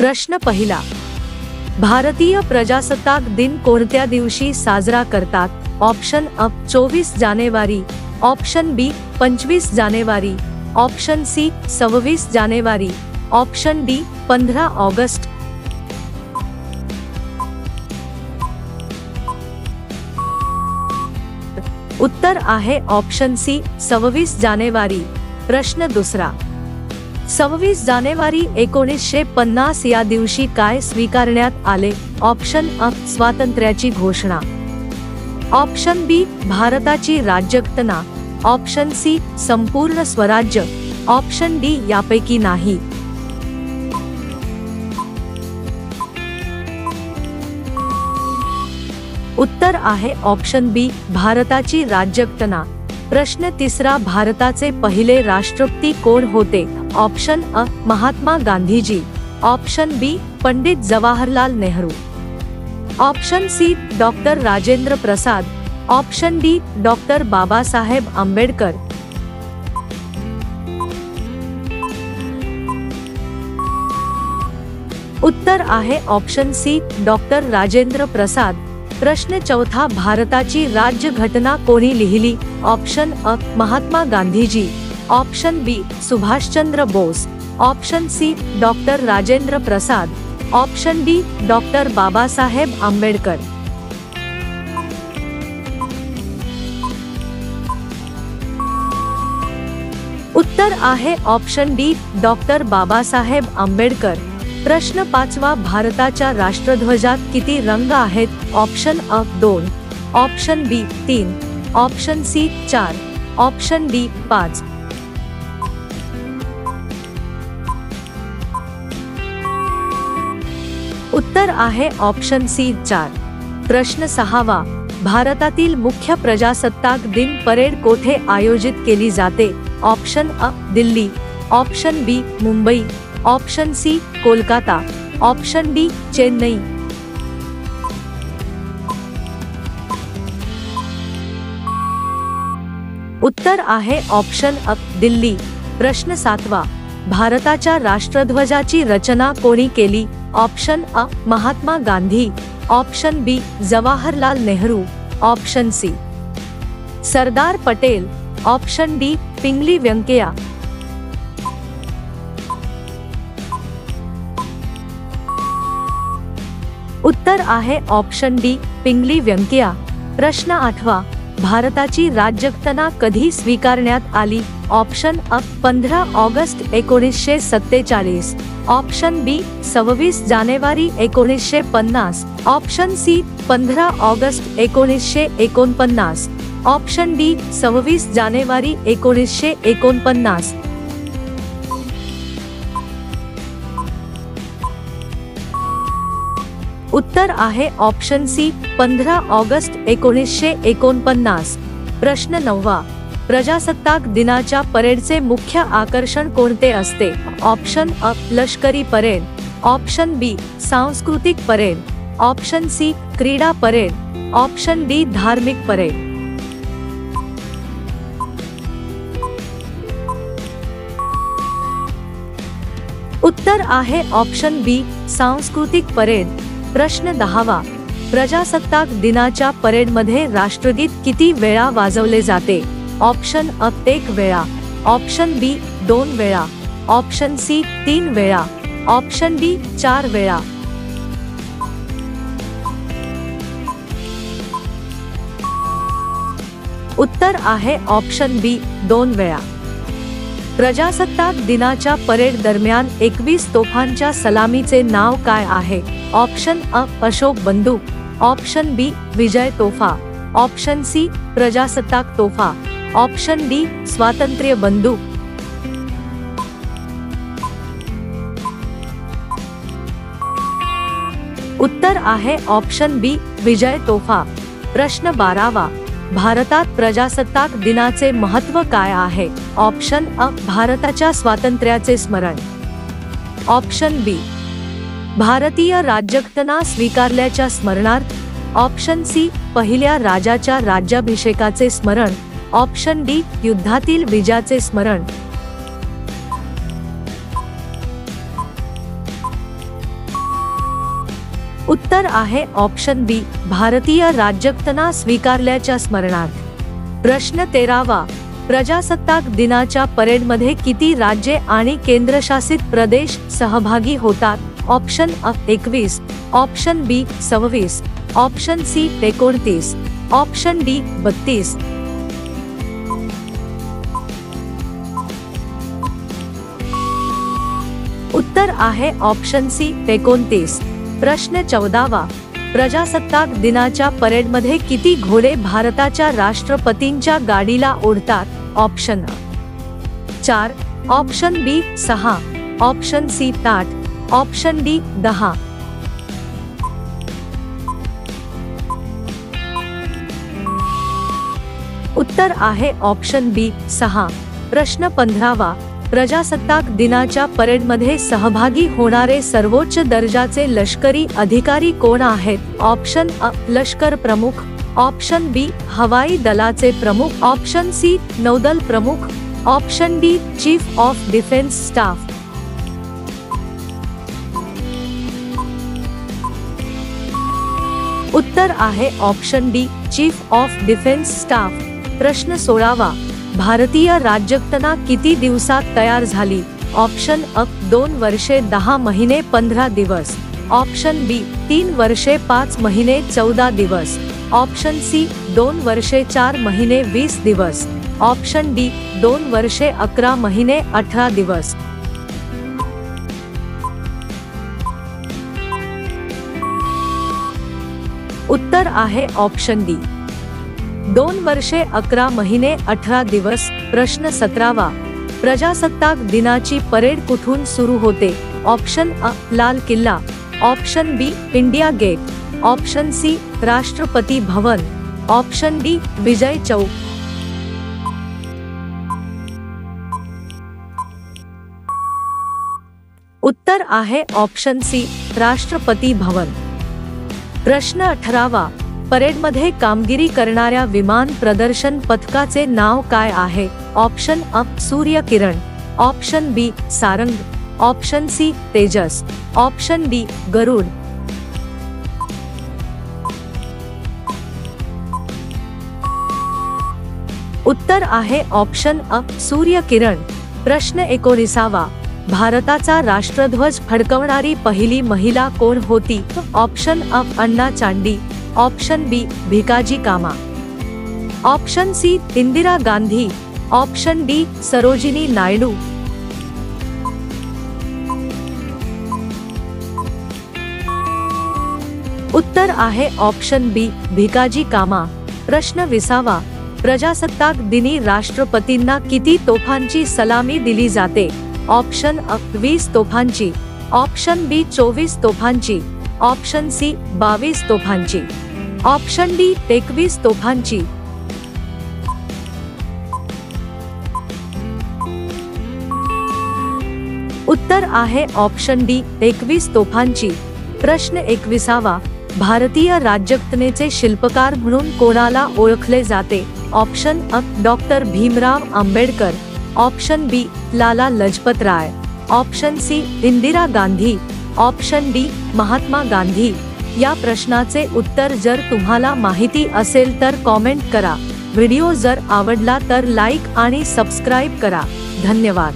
प्रश्न पहिला, भारतीय प्रजासत्ताक दिन कोणत्या दिवशी साजरा करतात? ऑप्शन अ 24 जानेवारी, ऑप्शन बी 25 जानेवारी, ऑप्शन सी 26 जानेवारी, ऑप्शन डी 15 ऑगस्ट। उत्तर आहे ऑप्शन सी 26 जानेवारी। प्रश्न दुसरा, 26 जानेवारी 1950 या दिवशी काय स्वीकारण्यात आले? ऑप्शन अ स्वातंत्र्याची घोषणा, ऑप्शन बी भारताची राज्यघटना, ऑप्शन सी संपूर्ण स्वराज्य, ऑप्शन डी यापैकी नाही। उत्तर आहे ऑप्शन बी भारताची राज्यघटना। प्रश्न तिसरा, भारताचे पहिले राष्ट्रपती कोण होते? ऑप्शन अ Mahatma Gandhiji, option B Pandit Jawaharlal Nehru, option C doctor Rajendra Prasad, option D doctor Babasaheb Ambedkar. उत्तर आहे option C doctor Rajendra Prasad. प्रश्न चौथा, भारताची राज्यघटना कोणी लिहिली? ऑप्शन अ Mahatma Gandhiji, option B Subhashchandra Bose, option C doctor Rajendra Prasad, option D doctor Babasaheb Ambedkar. उत्तर आहे option D doctor Babasaheb Ambedkar. प्रश्न पाचवा, भारताच्या राष्ट्रध्वजात किती रंग आहेत? ऑप्शन अ 2, ऑप्शन बी 3, ऑप्शन सी 4, ऑप्शन डी 5। उत्तर आहे ऑप्शन सी 4। प्रश्न सहावा, भारतातील मुख्य प्रजासत्ताक दिन परेड कोठे आयोजित केली जाते? ऑप्शन अ Delhi, option B Mumbai, option C Kolkata, option D Chennai. उत्तर आहे ऑप्शन अ दिल्ली। प्रश्न सातवा, भारताच्या राष्ट्रध्वजाची रचना कोणी केली? ऑप्शन अ महात्मा गांधी, ऑप्शन बी Jawaharlal Nehru, option C Sardar Patel, option D पिंगली व्यंकय्या। उत्तर आहे ऑप्शन डी पिंगली व्यंकय्या। प्रश्न आठवा, भारताची राज्यघटना कधी स्वीकारण्यात आली? ऑप्शन अ 15 ऑगस्ट 1947, ऑप्शन बी 26 जानेवारी 1950, option C 15 August 1949, option D 26 जानेवारी 1949। उत्तर आहे ऑप्शन सी 15 ऑगस्ट 1949। प्रश्न नववा, प्रजासत्ताक दिनाच्या परेडचे मुख्य आकर्षण कोणते असते? ऑप्शन अ लष्करी परेड, ऑप्शन बी सांस्कृतिक परेड, ऑप्शन सी क्रीडा परेड, ऑप्शन डी धार्मिक परेड। उत्तर आहे ऑप्शन बी सांस्कृतिक परेड। प्रश्न 10वा, प्रजासत्ताक दिनाच्या परेडमध्ये राष्ट्रगीत किती वेळा वाजवले जाते? ऑप्शन अ 1 वेळा, ऑप्शन बी 2 वेळा, ऑप्शन सी 3 वेळा, ऑप्शन डी 4 वेळा। उत्तर आहे ऑप्शन बी 2 वेळा। प्रजासत्ताक दिनाच्या परेड दरम्यान 21 तोफांच्या सलामीचे नाव काय आहे? ऑप्शन अ अशोक बंदूक, ऑप्शन बी विजय तोफा, ऑप्शन सी प्रजासत्ताक तोफा, ऑप्शन डी स्वातंत्र्य बंदूक। उत्तर आहे ऑप्शन बी विजय तोफा। प्रश्न 12वा, भारतात प्रजासत्ताक दिनाचे महत्त्व काय आहे? ऑप्शन अ भारताच्या स्वातंत्र्याचे स्मरण, ऑप्शन बी भारतीय राज्यघटना स्वीकारल्याच्या स्मरणार्थ, ऑप्शन सी पहिल्या राजाच्या राज्याभिषेकाचे स्मरण, ऑप्शन डी युद्धातील विजयाचे स्मरण। उत्तर आहे ऑप्शन बी, भारतीय राज्यघटना स्वीकारल्याच्या स्मरणार्थ। प्रश्न 13वा, प्रजासत्ताक दिनाच्या परेडमध्ये किती राज्ये आणि केंद्रशासित प्रदेश सहभागी होतात? ऑप्शन अ 21, option B 26, option C 29, option D 32। उत्तर आहे ऑप्शन सी 29। प्रश्न 14वा, प्रजासत्ताक दिनाच्या परेडमध्ये किती घोडे भारताच्या राष्ट्रपतींच्या गाडीला ओढतात? ऑप्शन अ 4, ऑप्शन बी 6, ऑप्शन सी 8, ऑप्शन डी 10। उत्तर आहे ऑप्शन बी 6। प्रश्न 15वा, प्रजासत्ताक दिनाच्या परेडमध्ये सहभागी होणारे सर्वोच्च दर्जाचे लष्करी अधिकारी कोण आहेत? ऑप्शन अ लष्कर प्रमुख, ऑप्शन बी हवाई दलाचे प्रमुख, ऑप्शन सी नौदल प्रमुख, option D chief of defence staff. उत्तर आहे option D chief of defence staff. प्रश्न 16वा, भारतीय राज्यघटना किती दिवसात तयार झाली? ऑप्शन अ 2 वर्षे 10 महिने 15 दिवस, ऑप्शन बी 3 वर्षे 5 महिने 14 दिवस, ऑप्शन सी 2 वर्षे 4 महिने 20 दिवस, ऑप्शन डी 2 वर्षे 11 महिने 18 दिवस। उत्तर आहे ऑप्शन डी 2 वर्षे 11 महिने 18 दिवस। प्रश्न 17वा, प्रजासत्ताक दिनाची परेड कुठून सुरू होते? ऑप्शन अ लाल किल्ला, ऑप्शन बी इंडिया गेट, ऑप्शन सी राष्ट्रपती भवन, ऑप्शन डी विजय चौक। उत्तर आहे ऑप्शन सी राष्ट्रपती भवन। प्रश्न 18वा, परेडमध्ये कामगिरी करणाऱ्या विमान प्रदर्शन पथकाचे नाव काय आहे? ऑप्शन अ Surya Kiran, option B Sarang, option C Tejas, option D Garud. उत्तर आहे ऑप्शन अ सूर्य किरण। प्रश्न 19वा, भारताचा राष्ट्रध्वज फडकवणारी पहिली महिला कोण होती? ऑप्शन अ Anna Chandy, option B Bhikaji Cama, option C Indira Gandhi, option D Sarojini Naidu. उत्तर आहे ऑप्शन बी भिकाजी कामा। प्रश्न 20वा, प्रजासत्ताक दिनी राष्ट्रपतींना किती तोफांची सलामी दिली जाते? ऑप्शन अ 20 तोफांची, ऑप्शन बी 24 तोफांची, ऑप्शन सी 22 तोफांची, ऑप्शन डी 21 तोफांची। उत्तर आहे ऑप्शन डी 21 तोफांची। प्रश्न 21वा, भारतीय राज्यघटनेचे शिल्पकार म्हणून कोणाला ओळखले जाते? ऑप्शन अ doctor Bhimrao Ambedkar, option B Lala Lajpat Rai, option C Indira Gandhi, option D Mahatma Gandhi. या प्रश्नाचे उत्तर जर तुम्हाला माहिती असेल तर कॉमेंट करा। व्हिडिओ जर आवडला तर लाईक आणि सबस्क्राईब करा। धन्यवाद।